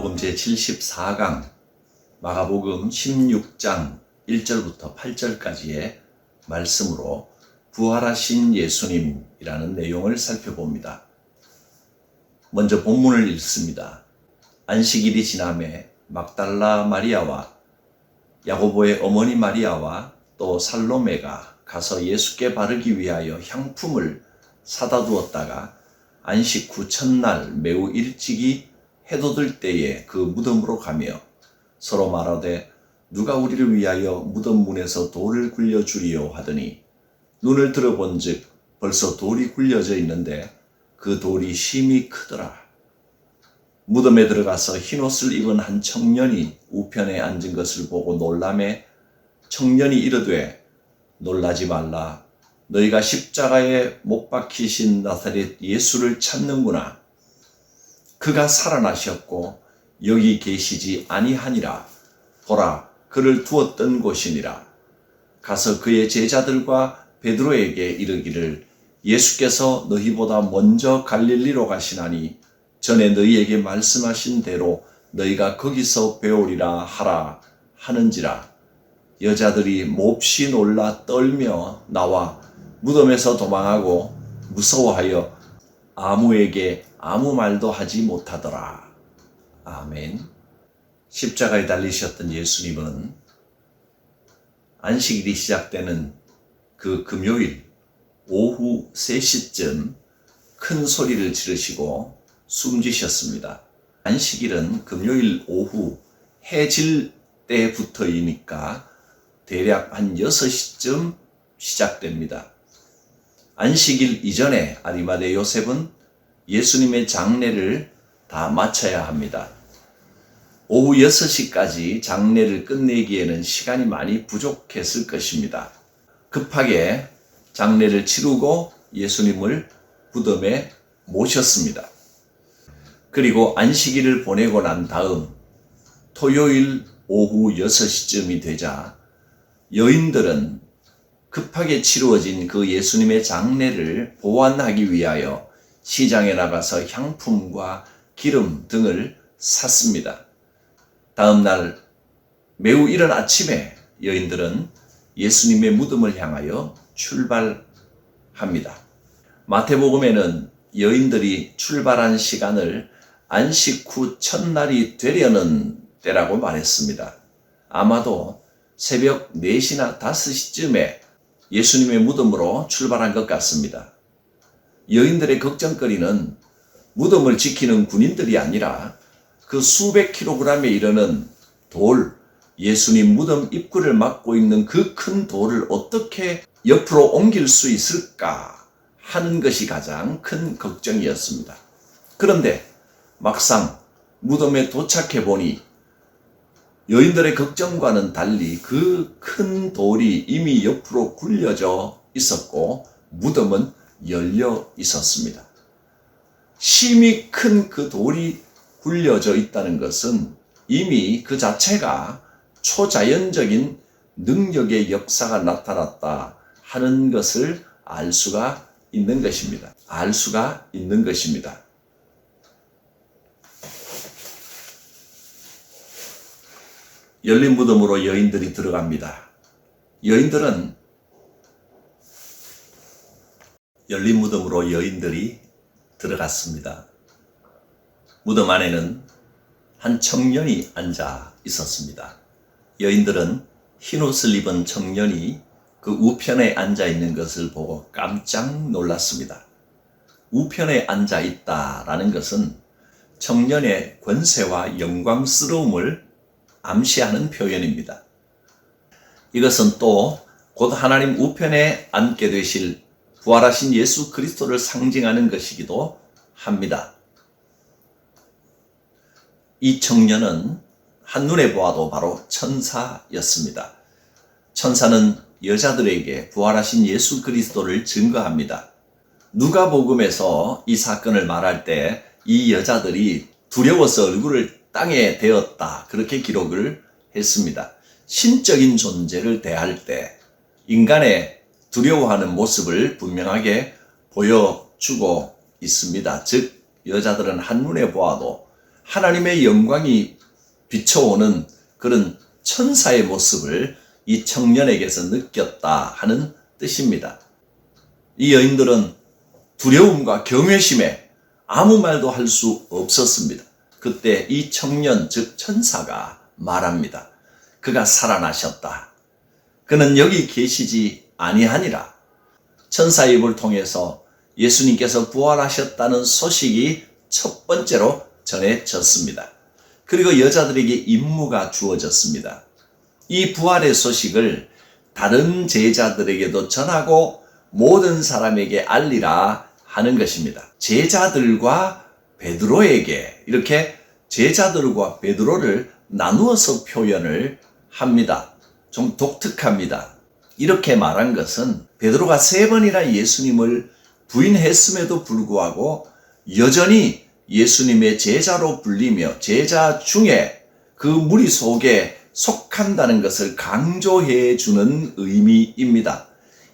마가복음 제74강, 마가복음 16장 1절부터 8절까지의 말씀으로 부활하신 예수님이라는 내용을 살펴봅니다. 먼저 본문을 읽습니다. 안식일이 지남에 막달라 마리아와 야고보의 어머니 마리아와 또 살로메가 가서 예수께 바르기 위하여 향품을 사다 두었다가 안식 후 첫날 매우 일찍이 해돋을 때에 그 무덤으로 가며 서로 말하되 누가 우리를 위하여 무덤 문에서 돌을 굴려주리요 하더니 눈을 들어본즉 벌써 돌이 굴려져 있는데 그 돌이 심히 크더라. 무덤에 들어가서 흰옷을 입은 한 청년이 우편에 앉은 것을 보고 놀라매 청년이 이르되 놀라지 말라. 너희가 십자가에 못 박히신 나사렛 예수를 찾는구나. 그가 살아나셨고 여기 계시지 아니하니라. 보라, 그를 두었던 곳이니라. 가서 그의 제자들과 베드로에게 이르기를 예수께서 너희보다 먼저 갈릴리로 가시나니 전에 너희에게 말씀하신 대로 너희가 거기서 배우리라 하라 하는지라. 여자들이 몹시 놀라 떨며 나와 무덤에서 도망하고 무서워하여 아무에게 아무 말도 하지 못하더라. 아멘. 십자가에 달리셨던 예수님은 안식일이 시작되는 그 금요일 오후 3시쯤 큰 소리를 지르시고 숨지셨습니다. 안식일은 금요일 오후 해 질 때부터이니까 대략 한 6시쯤 시작됩니다. 안식일 이전에 아리마대 요셉은 예수님의 장례를 다 마쳐야 합니다. 오후 6시까지 장례를 끝내기에는 시간이 많이 부족했을 것입니다. 급하게 장례를 치르고 예수님을 무덤에 모셨습니다. 그리고 안식일을 보내고 난 다음 토요일 오후 6시쯤이 되자 여인들은 급하게 치루어진 그 예수님의 장례를 보완하기 위하여 시장에 나가서 향품과 기름 등을 샀습니다. 다음 날 매우 이른 아침에 여인들은 예수님의 무덤을 향하여 출발합니다. 마태복음에는 여인들이 출발한 시간을 안식 후 첫날이 되려는 때라고 말했습니다. 아마도 새벽 4시나 5시쯤에 예수님의 무덤으로 출발한 것 같습니다. 여인들의 걱정거리는 무덤을 지키는 군인들이 아니라 그 수백 킬로그램에 이르는 돌, 예수님 무덤 입구를 막고 있는 그 큰 돌을 어떻게 옆으로 옮길 수 있을까 하는 것이 가장 큰 걱정이었습니다. 그런데 막상 무덤에 도착해 보니 여인들의 걱정과는 달리 그 큰 돌이 이미 옆으로 굴려져 있었고 무덤은 열려 있었습니다. 심히 큰 그 돌이 굴려져 있다는 것은 이미 그 자체가 초자연적인 능력의 역사가 나타났다 하는 것을 알 수가 있는 것입니다. 열린 무덤으로 여인들이 들어갑니다. 열린 무덤으로 여인들이 들어갔습니다. 무덤 안에는 한 청년이 앉아 있었습니다. 여인들은 흰옷을 입은 청년이 그 우편에 앉아 있는 것을 보고 깜짝 놀랐습니다. 우편에 앉아 있다라는 것은 청년의 권세와 영광스러움을 암시하는 표현입니다. 이것은 또 곧 하나님 우편에 앉게 되실 부활하신 예수 그리스도를 상징하는 것이기도 합니다. 이 청년은 한눈에 보아도 바로 천사였습니다. 천사는 여자들에게 부활하신 예수 그리스도를 증거합니다. 누가복음에서 이 사건을 말할 때 이 여자들이 두려워서 얼굴을 땅에 대었다 그렇게 기록을 했습니다. 신적인 존재를 대할 때 인간의 두려워하는 모습을 분명하게 보여주고 있습니다. 즉 여자들은 한눈에 보아도 하나님의 영광이 비춰오는 그런 천사의 모습을 이 청년에게서 느꼈다 하는 뜻입니다. 이 여인들은 두려움과 경외심에 아무 말도 할 수 없었습니다. 그때 이 청년, 즉 천사가 말합니다. 그가 살아나셨다. 그는 여기 계시지 아니하니라. 천사의 입을 통해서 예수님께서 부활하셨다는 소식이 첫 번째로 전해졌습니다. 그리고 여자들에게 임무가 주어졌습니다. 이 부활의 소식을 다른 제자들에게도 전하고 모든 사람에게 알리라 하는 것입니다. 제자들과 베드로에게, 이렇게 제자들과 베드로를 나누어서 표현을 합니다. 좀 독특합니다. 이렇게 말한 것은 베드로가 3번이나 예수님을 부인했음에도 불구하고 여전히 예수님의 제자로 불리며 제자 중에 그 무리 속에 속한다는 것을 강조해 주는 의미입니다.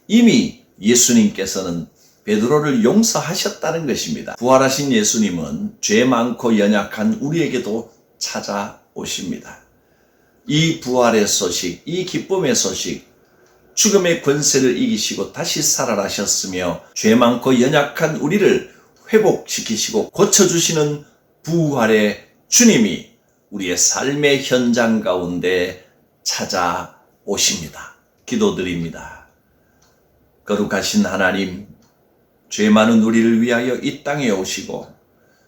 이미 예수님께서는 베드로를 용서하셨다는 것입니다. 부활하신 예수님은 죄 많고 연약한 우리에게도 찾아오십니다. 이 부활의 소식, 이 기쁨의 소식, 죽음의 권세를 이기시고 다시 살아나셨으며 죄 많고 연약한 우리를 회복시키시고 고쳐주시는 부활의 주님이 우리의 삶의 현장 가운데 찾아오십니다. 기도드립니다. 거룩하신 하나님, 죄 많은 우리를 위하여 이 땅에 오시고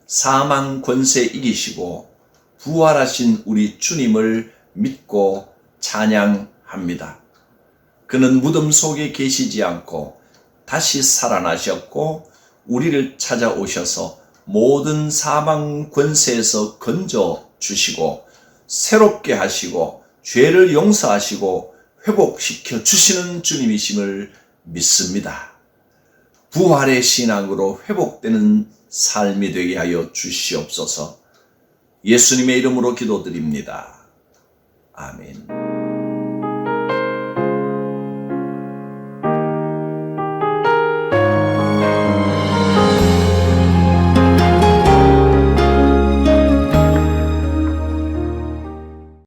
사망 권세 이기시고 부활하신 우리 주님을 믿고 찬양합니다. 그는 무덤 속에 계시지 않고 다시 살아나셨고 우리를 찾아오셔서 모든 사망 권세에서 건져 주시고 새롭게 하시고 죄를 용서하시고 회복시켜 주시는 주님이심을 믿습니다. 부활의 신앙으로 회복되는 삶이 되게 하여 주시옵소서. 예수님의 이름으로 기도드립니다. 아멘.